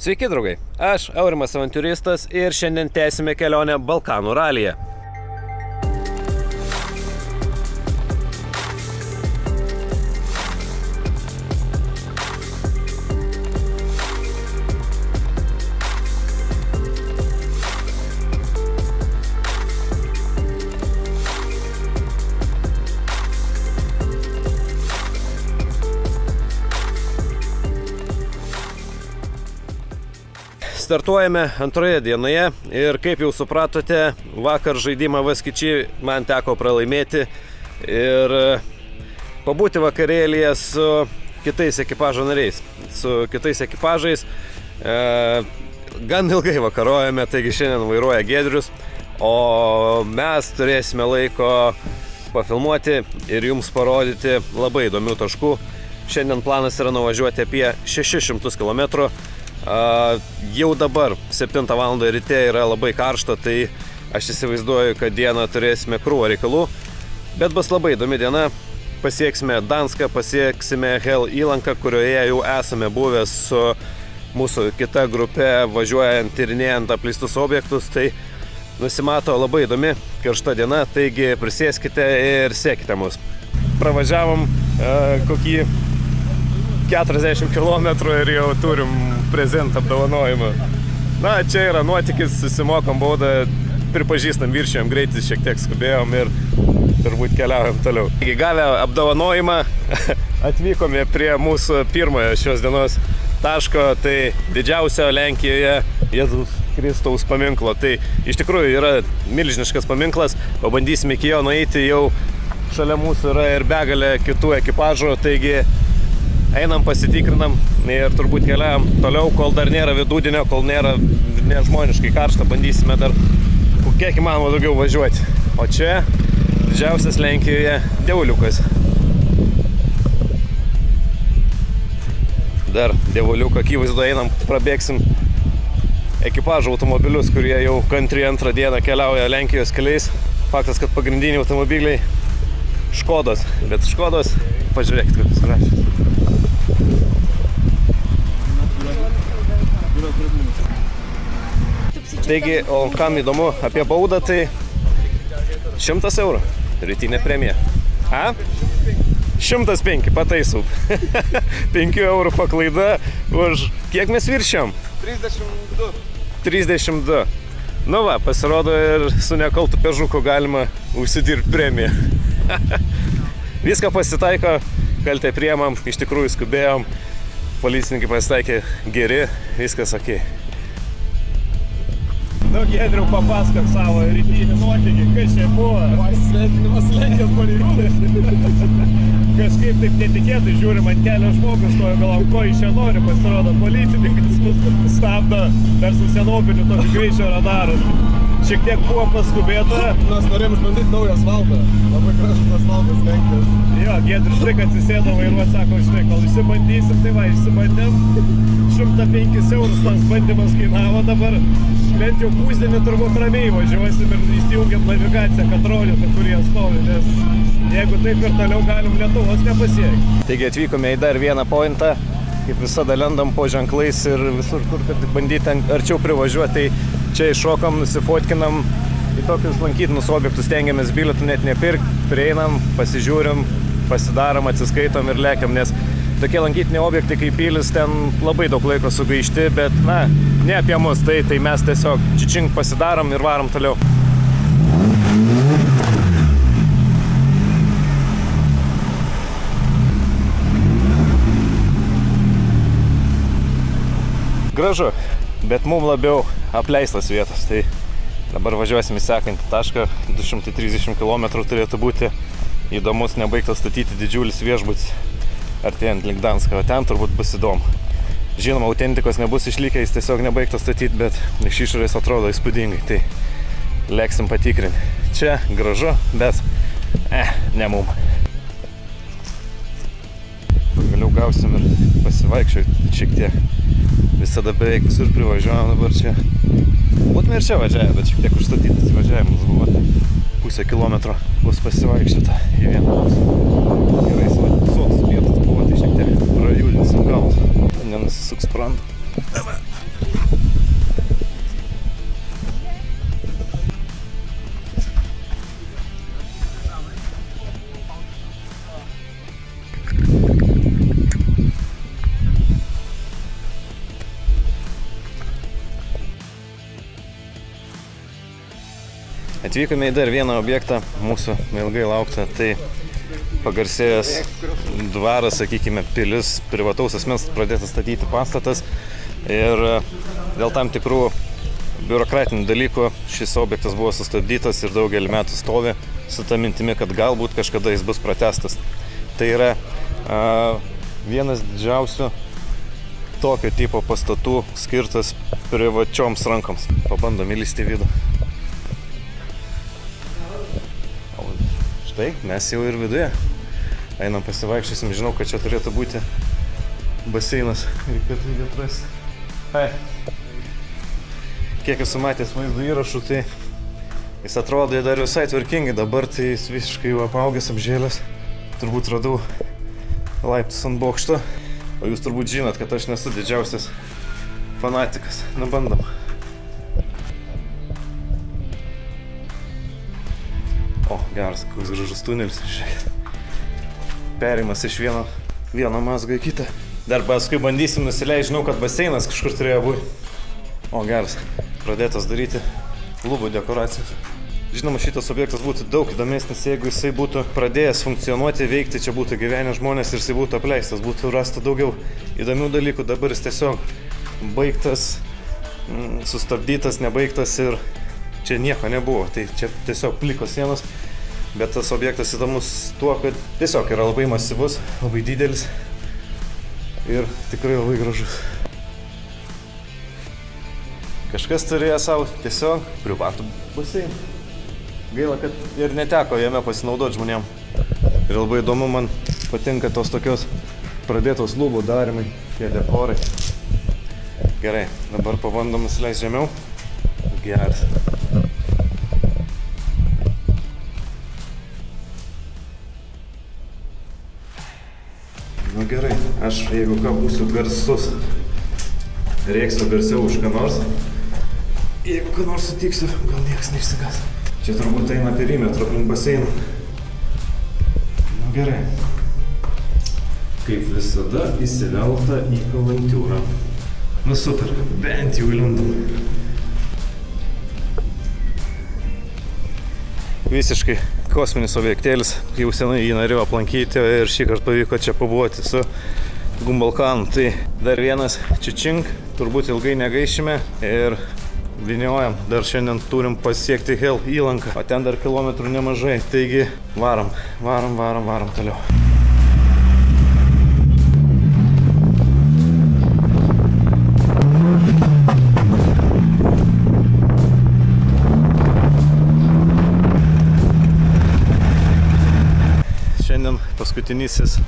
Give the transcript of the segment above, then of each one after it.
Sveiki, draugai! Aš Aurimas avantiūristas ir šiandien tęsime kelionę Balkanų ralyje. Startuojame antroje dienoje ir kaip jau supratote, vakar žaidimą Vaskičiai man teko pralaimėti ir pabūti vakarėlyje su kitais ekipažo nariais. Su kitais ekipažais gan ilgai vakarojame, taigi šiandien vairuoja Giedrius, o mes turėsime laiko pafilmuoti ir jums parodyti labai įdomių taškų. Šiandien planas yra nuvažiuoti apie 600 km. Jau dabar 7 val. Ryte yra labai karšta, tai aš įsivaizduoju, kad dieną turėsime krūvą reikalų, bet bus labai įdomi diena. Pasieksime Danską, pasieksime Hel įlanką, kurioje jau esame buvę su mūsų kita grupė, važiuojant, tyrinėjant apleistus objektus, tai nusimato labai įdomi karšta diena, taigi prisėskite ir sekite mus. Pravažiavom kokį 40 km ir jau turim prezent apdovanojimą. Na, čia yra nuotykis, susimokam baudą, pripažįstam, viršijom greitį, šiek tiek skubėjom ir turbūt keliaujam toliau. Gavę apdovanojimą, atvykome prie mūsų pirmojo šios dienos taško, tai didžiausio Lenkijoje Jėzaus Kristaus paminklo. Tai iš tikrųjų yra milžiniškas paminklas, pabandysime iki jo nueiti, jau šalia mūsų yra ir begalė kitų ekipažų, taigi einam, pasitikrinam ir turbūt keliaujam toliau, kol dar nėra vidudienio, kol nėra nežmoniškai karšta, bandysime dar kiek įmanoma daugiau važiuoti. O čia didžiausias Lenkijoje Dievuliukas. Dar Dievuliuko akivaizdu einam, prabėgsim ekipažo automobilius, kurie jau kantriai antrą dieną keliauja Lenkijos keliais. Faktas, kad pagrindiniai automobiliai Škodos, bet Škodos, pažiūrėkit, kokius gražius. Taigi, o kam įdomu apie baudą, tai 100 eurų rytinė premija. 105, pataisau. 5 eurų paklaida už kiek mes viršėm? 32. Nu va, pasirodo ir su nekaltu pežuku galima užsidirbti premiją. Viską pasitaiko, kaltę priemam, iš tikrųjų skubėjom, policininkai pasitaikė geri, viskas okei. Nu, Giedriau, papasakok savo rytinį nuotykį, kas čia buvo? Pasisveikinimas Lenkijos pareigūnais. Kažkaip taip netikėtai žiūrim, ant kelio žmogus stojo, galvom, ko iš čia nori, pasirodo, policininkas mus stabdo dar su senopiniu tokiu greičio radaru. Šiek tiek buvo paskubėta. Mes norėjom išbandyti naują asfaltą. Labai gražus asfaltas Lenkijos. Jo, Giedrius tik atsisėdo vairuot, sako, žinai, kol išsibandysim, tai va, išsibandėm. 105 eurus tas bandymas kainavo dabar. Bent jau pusdienį turbūt ramiai važiuosim ir įsijungiam navigaciją, kad rodytų, kur jie stovi, nes jeigu taip ir toliau galim Lietuvos nepasiekti. Taigi atvykome į dar vieną pointą, kaip visada lendam po ženklais ir visur, kur kad bandyti arčiau privažiuoti, tai čia iššokam, nusifotkinam, į tokius lankytinus objektus stengiamės bilietų net nepirkti, prieinam, pasižiūrim, pasidarom, atsiskaitom ir lekiam, nes tokie lankytiniai objektai kaip pilis, ten labai daug laiko sugaišti, bet, na, ne apie mus, tai mes tiesiog čičink pasidarom ir varom toliau. Gražu, bet mums labiau apleistas vietas, tai dabar važiuosim į sekantį tašką, 230 km turėtų būti įdomus, nebaigtas statyti didžiulis viešbutis. Artėjant link Danską, o ten turbūt bus įdomu. Žinoma, autentikos nebus išlikę, jis tiesiog nebaigtas statyti, bet iš išorės atrodo įspūdingai, tai leksim patikrinti. Čia gražu, bet ne mum. Pagaliau gausim ir pasivaikščioti šiek tiek. Visada beveik visur privažiuojam dabar čia. Būtume ir čia važiavę, bet šiek tiek užstatytas įvažiavimas buvo. Pusę kilometro bus pasivaikščiota į vieną pusę. Gerai, sotus vietas buvo, tai šiek tiek prajudinsim galus. Nenusisuks sprandą. Atvykome į dar vieną objektą, mūsų ilgai lauktą, tai pagarsėjęs dvaras, sakykime, pilis, privataus asmens pradėtas statyti pastatas ir dėl tam tikrų biurokratinių dalykų šis objektas buvo sustabdytas ir daugelį metų stovi su ta mintimi, kad galbūt kažkada jis bus pratęstas. Tai yra vienas didžiausių tokio tipo pastatų skirtas privačioms rankoms. Pabandom įlįsti į vidų. Štai, mes jau ir viduje. Einam pasivaikščiosim, žinau, kad čia turėtų būti baseinas. Reikėtų jį atrasti. Kiek esu matęs vaizdo įrašų, tai jis atrodo dar visai tvarkingai. Dabar tai jis visiškai jau apaugęs, apžėlęs. Turbūt radau laiptus ant bokšto. O jūs turbūt žinot, kad aš nesu didžiausias fanatikas. Na, bandom. O, geras, koks gražus tunelis. Perimas iš vieno mazgo į kitą. Dar paskui bandysim nusileisti, žinau, kad baseinas kažkur turėjo būti. O, geras, pradėtas daryti lubų dekoracijas. Žinoma, šitas objektas būtų daug įdomesnis, jeigu jisai būtų pradėjęs funkcionuoti, veikti, čia būtų gyvenę žmonės ir jisai būtų apleistas, būtų rasta daugiau įdomių dalykų. Dabar jis tiesiog baigtas, sustabdytas, nebaigtas ir čia nieko nebuvo. Tai čia tiesiog plikos sienos, bet tas objektas įdomus tuo, kad tiesiog yra labai masyvus, labai didelis ir tikrai labai gražus. Kažkas turėjo savo tiesiog privatų baseiną. Gaila, kad ir neteko jame pasinaudoti žmonėm. Ir labai įdomu, man patinka tos tokios pradėtos lubų darimai, tie dekorai. Gerai, dabar pabandom nusileisti žemiau. Geras. Nu gerai, aš jeigu ką būsiu garsus, rėksiu garsiau už ką nors. Jeigu ką nors sutiksiu, gal niekas neišsigas. Čia turbūt eina perimetro aplink baseiną. Nu gerai. Kaip visada įsivelta į avantiūrą. Nu super, bent jau įlindom. Visiškai kosminis objektėlis, jau senai jį norėjau aplankyti ir šį kartą pavyko čia pabuvoti su Gumbalkanu. Tai dar vienas čičink, turbūt ilgai negaišime ir vyniojam. Dar šiandien turim pasiekti Hel įlanką, o ten dar kilometrų nemažai, taigi varom toliau. Šiandien paskutinysis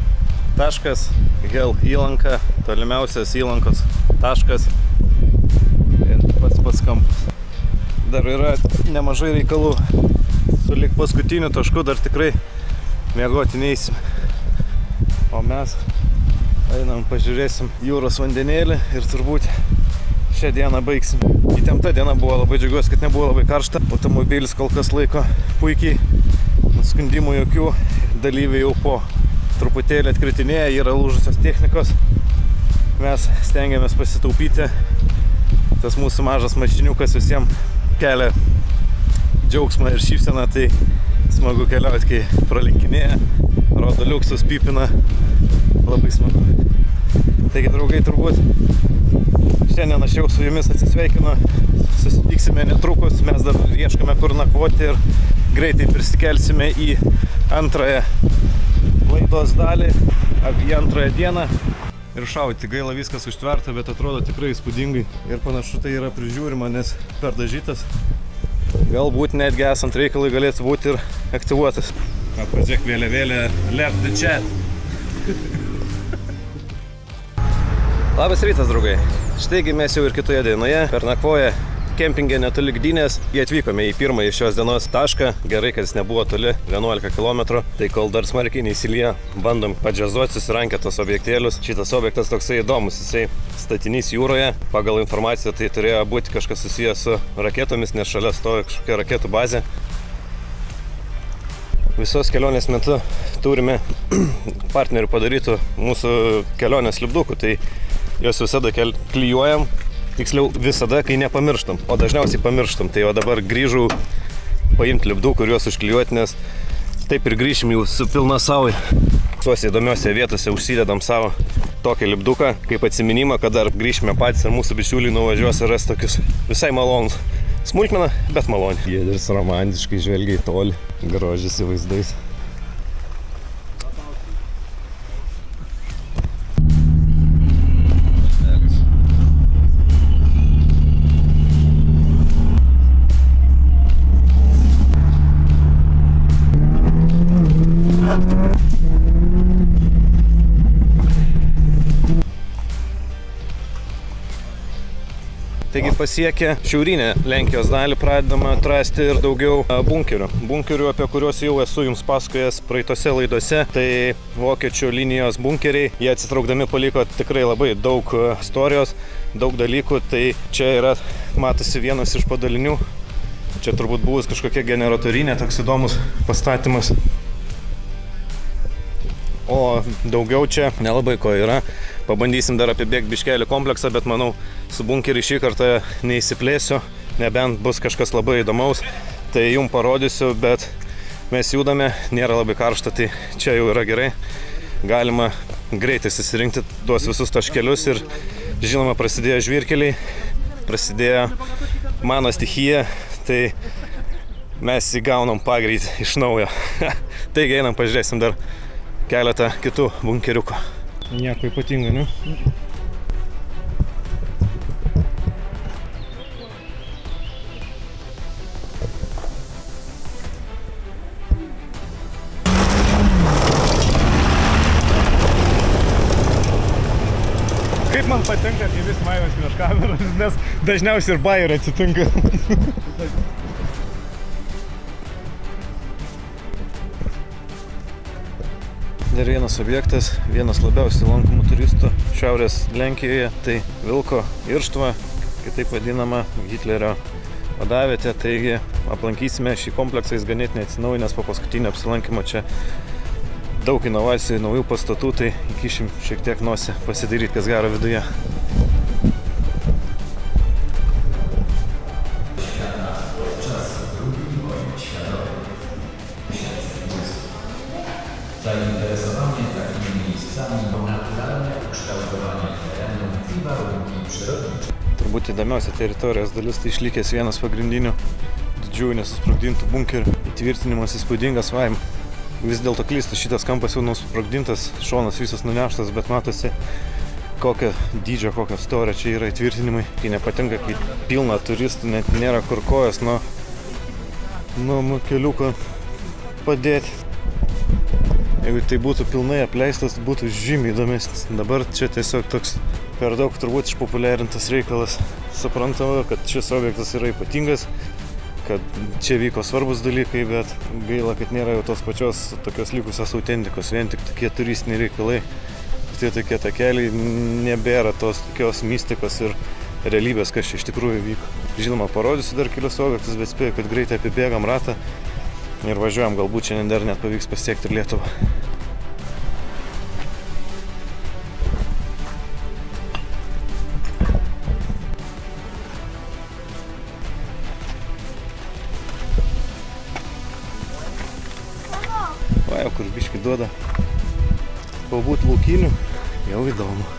taškas, Hel įlanka, tolimiausias įlankos taškas ir pats kampas. Dar yra nemažai reikalų, su lik paskutiniu tašku dar tikrai miegoti neįsim. O mes einam, pažiūrėsim jūros vandenėlį ir turbūt šią dieną baigsim. Įtempta diena buvo, labai džiaugiuosi, kad nebuvo labai karšta. Automobilis kol kas laiko puikiai, nuskundimų jokių, dalyviai jau po truputėlį atkritinėja, yra lūžusios technikos. Mes stengiamės pasitaupyti. Tas mūsų mažas mašiniukas visiems kelia džiaugsmą ir šypseną, tai smagu keliauti, kai pralinkinėja, rodo liuksus, pipina, labai smagu. Taigi, draugai, turbūt šiandien aš jau su jumis atsisveikinu, susitiksime netrukus, mes dar ieškome kur nakvoti ir greitai prisikelsime į antrąją laidos dalį, į antrąją dieną. Ir šauti, gaila viskas užtverta, bet atrodo tikrai įspūdingai ir panašu tai yra prižiūrima, nes perdažytas. Galbūt netgi esant reikalui galėtų būti ir aktyvuotas. Pradžiak vėliavėlė, left the chat. Labas rytas, draugai. Štaigi mes jau ir kitoje dienoje pernakvoję kempingė netoli Gdynės. Jie atvykome į pirmąjį šios dienos tašką. Gerai, kad jis nebuvo toli, 11 km. Tai kol dar smarkiai neįsilieja, bandom padžiazuoti, susirankė tos objektėlius. Šitas objektas toksai įdomus, jisai statinys jūroje. Pagal informaciją tai turėjo būti kažkas susijęs su raketomis, nes šalia stovi kažkokia raketų bazė. Visos kelionės metu turime partnerių padarytų mūsų kelionės lipdukų, tai juos visada klijuojam. Tiksliau visada, kai nepamirštam, o dažniausiai pamirštam. Tai o dabar grįžau paimti lipdukų ir juos užklijuoti, nes taip ir grįšim jau su pilna savai. Tuose įdomiose vietose užsidedam savo tokį lipduką, kaip atsiminimą, kad dar grįšime patys ir mūsų bičiuliai nuvažiuos ir ras tokius visai malonus. Smulkmena, bet maloni. Giedris romantiškai žvelgia į tolį, grožisi vaizdais. Taigi pasiekę šiaurinę Lenkijos dalį pradedama atrasti ir daugiau bunkerių. Bunkerių, apie kuriuos jau esu jums pasakojęs praeitose laidose, tai vokiečių linijos bunkeriai. Jie atsitraukdami paliko tikrai labai daug istorijos, daug dalykų. Tai čia yra, matosi, vienas iš padalinių. Čia turbūt buvus kažkokia generatorinė, toks įdomus pastatymas. O daugiau čia nelabai ko yra. Pabandysim dar apibėgti biškelį kompleksą, bet manau, su bunkerį šį kartą neįsiplėsiu, nebent bus kažkas labai įdomaus. Tai jums parodysiu, bet mes judame, nėra labai karšta, tai čia jau yra gerai. Galima greitai susirinkti tuos visus taškelius ir, žinoma, prasidėjo žvyrkeliai, prasidėjo mano stichija, tai mes įgaunam pagreitį iš naujo. Taigi einam, pažiūrėsim dar keletą kitų bunkeriukų. Nieko ypatingo, ne? Kaip man patinka, kai vis maivas prieš kameras, nes dažniausiai ir bairį atsitinka. Dar vienas objektas, vienas labiausiai lankomų turistų Šiaurės Lenkijoje, tai Vilko irštva, kitaip vadinama Hitlerio vadavietė. Taigi aplankysime šį kompleksą, jis ganėtinai atsinaujinęs po paskutinio apsilankimo. Čia daug inovacijų, naujų pastatų, tai įkišim šiek tiek nosį pasidaryti, kas gero viduje. Zainteresowanie takimi miejscami to naturalne ukształtowanie terenu i warunki przyrodnicze. Turbūt įdomiausia teritorijos dalis tai išlikęs vienas pagrindinių didžiųjų nesusprogdintų bunkerių. Įtvirtinimas įspūdingas, vaim. Vis dėlto klystu, šitas kampas jau nusprogdintas, šonas visas nuneštas, bet matosi, kokio dydžio, kokio storio čia yra įtvirtinimai. Kai nepatinka, kai pilna turistų, net nėra kur kojas nuo keliuko padėti. Jeigu tai būtų pilnai apleistas, būtų žymiai įdomesnis. Dabar čia tiesiog toks per daug turbūt išpopuliarintas reikalas. Suprantama, kad šis objektas yra ypatingas, kad čia vyko svarbus dalykai, bet gaila, kad nėra jau tos pačios tokios likusios autentikos, vien tik tokie turistiniai reikalai. Tai tokie takeliai, nebėra tos tokios mistikos ir realybės, kas čia iš tikrųjų vyko. Žinoma, parodysiu dar kelius objektus, bet spėju, kad greitai apibėgam ratą ir važiuojam, galbūt šiandien dar net pavyks pasiekti ir Lietuvą. Va, jau kur biškį duoda pabūt laukinių, jau įdomu.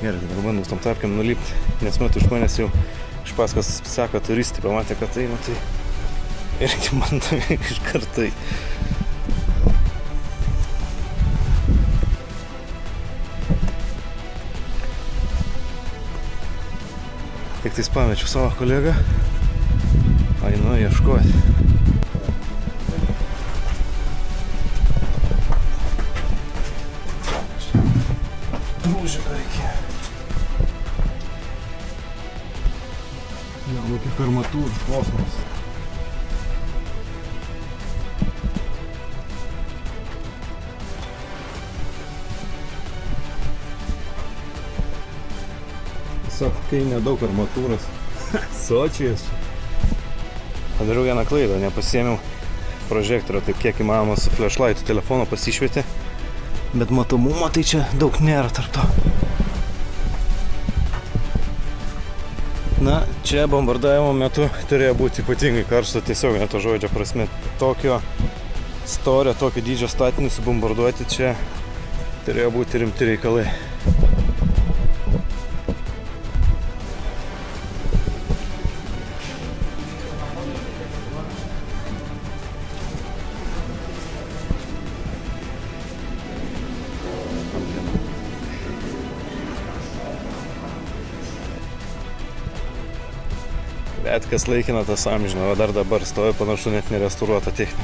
Gerai, dabar bandau tam tarkim nulipti, nes metu iš manęs jau iš paskas seka turistai, pamatė, kad tai, tai irgi bandome iš kartai. Tik tais pamečiu savo kolegą, einu ieškoti. Lūžiką reikėjo. Kokia armatūra, kosmos. Tiesiog, kai nedaug armatūros. Sočiai esu. Padariau vieną klaidą, nepasiėmiau prožektorio, taip kiek įmanoma su flashlightu telefono pasišvietė. Bet matomumo tai čia daug nėra tarp to. Na, čia bombardavimo metu turėjo būti ypatingai karšta, tiesiog ne to žodžio prasme. Tokio storio, tokio dydžio statinį subombarduoti čia turėjo būti rimti reikalai. Bet kas laikina, tas amžino, o dar dabar stovi panašu net nerestauruota technika.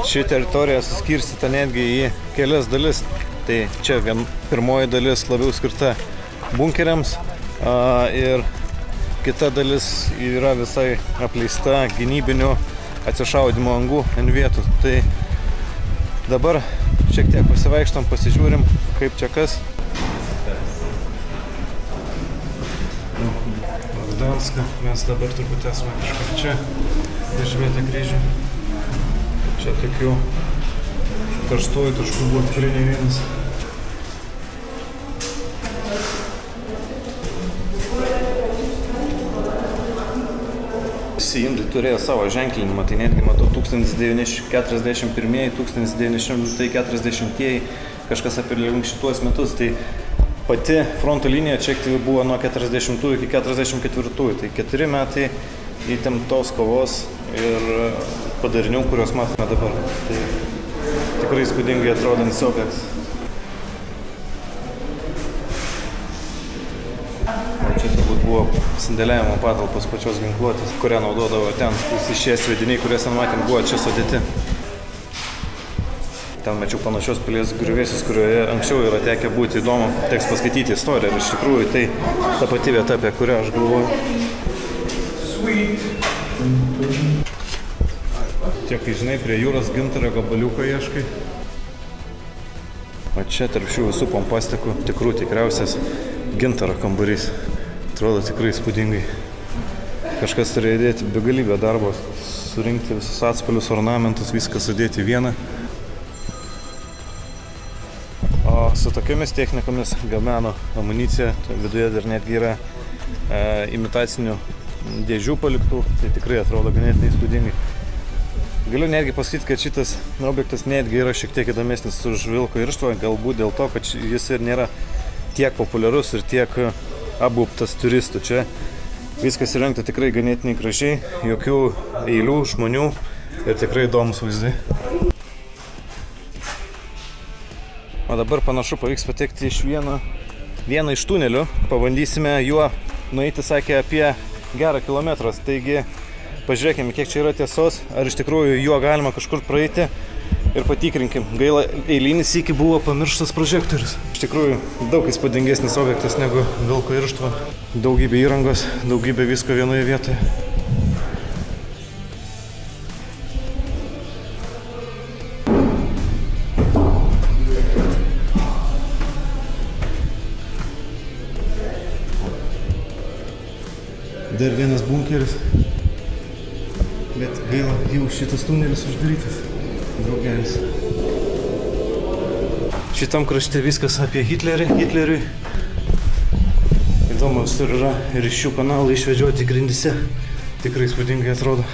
Ši teritorija suskirstyta netgi į kelias dalis. Tai čia pirmoji dalis labiau skirta bunkeriams ir kita dalis yra visai apleista gynybinių atsišaudymo angų ant vietų. Tai dabar šiek tiek pasivaikštam, pasižiūrim, kaip čia kas. Gdanską, mes dabar turbūt esame kažkur čia, nežymėti kryžių. Čia tokių karštuojų taškų buvo tikrai ne vienas. Visi indai turėjo savo ženklinimą, tai netgi matau 1941, 1940, kažkas apie šituos metus. Tai pati fronto linija čia buvo nuo 40 iki 44, tai 4 metai įtemptos kovos ir padarinių, kuriuos matome dabar. Tai tikrai įspūdingai atrodantis objektas. O čia turbūt buvo sandėliavimo patalpos pačios ginkluotės, kurią naudodavo ten. Visi šie sviediniai, kuriuos matėm, buvo čia sudėti. Ten mačiau panašios pilies griuvėsius, kurioje anksčiau yra tekę būti. Įdomu, teks paskaityti istoriją. Ir iš tikrųjų tai ta pati vieta, apie kurią aš galvoju. Čia, kai žinai, prie jūros gintaro gabaliuko ieškai. O čia tarp šių visų pompastikų tikriausias gintaro kambarys. Atrodo tikrai įspūdingai. Kažkas turėjo įdėti begalybę darbo, surinkti visus atspalius, ornamentus, viską sudėti į vieną. O su tokiamis technikomis gameno amuniciją, viduje dar netgi yra imitacinių dėžių paliktų, tai tikrai atrodo ganėtinai įspūdingai. Galiu netgi pasakyti, kad šitas objektas netgi yra šiek tiek įdomesnis už Vilko irštvą, galbūt dėl to, kad jis ir nėra tiek populiarus ir tiek apgaubtas turistų. Čia viskas įrengta tikrai ganėtinai gražiai, jokių eilių, žmonių ir tikrai įdomus vaizdai. O dabar panašu pavyks patekti iš vieną iš tunelių. Pabandysime juo nueiti, sakė, apie gerą kilometrą. Taigi pažiūrėkime, kiek čia yra tiesos, ar iš tikrųjų juo galima kažkur praeiti ir patikrinkim. Gaila, eilinis sykį buvo pamirštas prožektorius. Iš tikrųjų daug įspūdingesnis objektas negu Vilko irštva. Daugybė įrangos, daugybė visko vienoje vietoje. Dar vienas bunkeris, bet gaila, jau šitas tunelis uždarytas, draugelis. Šitam krašte viskas apie Hitleriui. Įdomus ir yra ir iš šių kanalų išvedžioti grindise. Tikrai įspūdingai atrodo.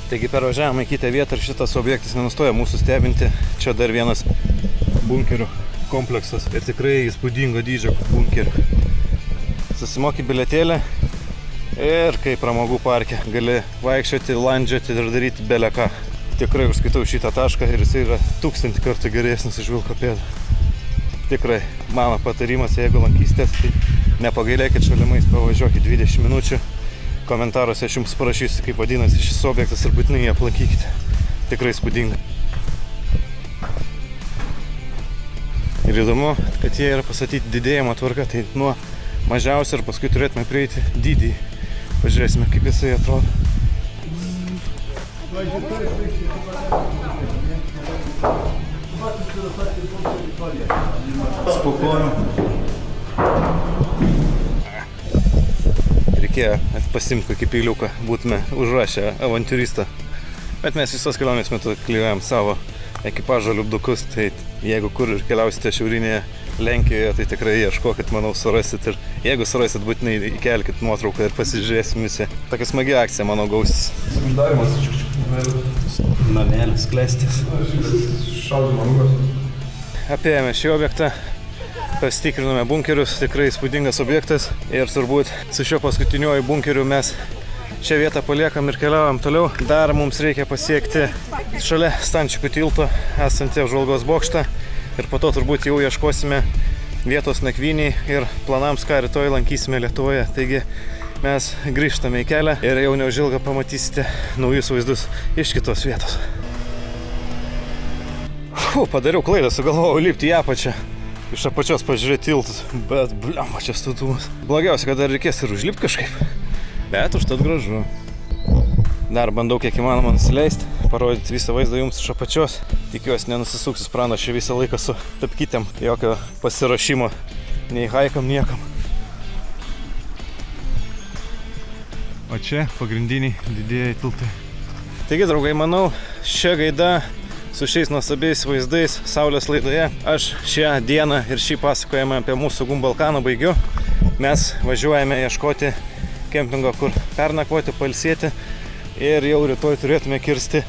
Taigi pervažiavome į kitą vietą ir šitas objektas nenustoja mūsų stebinti. Čia dar vienas bunkerių kompleksas ir tikrai įspūdingo dydžio bunkerių. Susimoki bilietėlį ir kaip pramogų parke gali vaikščioti, landžioti ir daryti bele ką. Tikrai užskaitau šitą tašką ir jis yra 1000 kartų geresnis už Vilko pėdą. Tikrai mano patarimas, jeigu lankysitės, tai nepagailėkit šalimais, pavažiuokit 20 minučių. Komentaruose aš jums parašysiu, kaip vadinasi šis objektas ir būtinai jį aplankykite. Tikrai įspūdinga. Ir įdomu, kad jie yra pastatyti didėjimo tvarka, tai nuo mažiausia ir paskui turėtume prieiti dydį. Pažiūrėsime, kaip jisai atrodo. Spaukoju. Reikėjo pasimti kokį peiliuką, būtume užrašę avantiūristą. Bet mes visos kelionės metu klijuojam savo ekipažo liupdukus, tai jeigu kur ir keliausite šiaurinėje Lenkijoje, tai tikrai ieškokit, manau, surasit ir jeigu surasit, būtinai įkelkit nuotrauką ir pasižiūrėsim visi. Tokia smagi akcija, manau, gausis. Uždarimas. Namelis, klestis. Šaudimo nugas. Apėjome šį objektą, pasitikrinome bunkerius, tikrai įspūdingas objektas ir turbūt su šiuo paskutiniuoju bunkeriu mes šią vietą paliekam ir keliaujam toliau. Dar mums reikia pasiekti šalia Stančikų tilto esantį apžvalgos bokštą ir po to turbūt jau ieškosime vietos nakvyniai ir planams, ką rytoj lankysime Lietuvoje. Taigi mes grįžtame į kelią ir jau neužilgo pamatysite naujus vaizdus iš kitos vietos. Padariau klaidą, sugalvojau lipti į apačią. Iš apačios pažiūrėti tiltus, bet bliamba čia statumas. Blogiausia, kad dar reikės ir užlipti kažkaip. Bet užtat gražu. Dar bandau kiek įmanoma nusileisti, parodyti visą vaizdą jums iš apačios. Tikiuosi nenusisuksiu sprando šį visą laiką su tapkytėm. Jokio pasirašymo nei haikam, niekam. O čia pagrindiniai didieji tiltai. Taigi, draugai, manau, šią gaidą su šiais nuostabiais vaizdais Saulės laidoje aš šią dieną ir šį pasakojimą apie mūsų Gumbalkaną baigiu. Mes važiuojame ieškoti kempingo, kur pernakvoti, pailsėti ir jau rytoj turėtume kirsti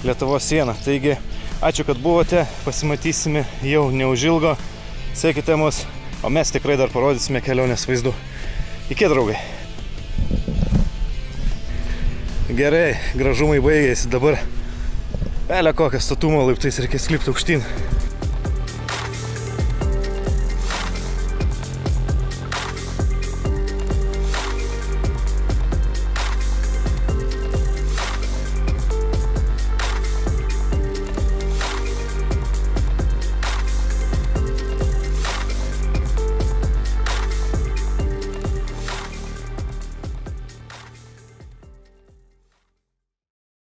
Lietuvos sieną. Taigi, ačiū, kad buvote, pasimatysime jau neužilgo, sekite mus, o mes tikrai dar parodysime kelionės vaizdų. Iki, draugai! Gerai, gražumai baigėsi, dabar pelė kokią statumo laiptais reikės lipti aukštyn.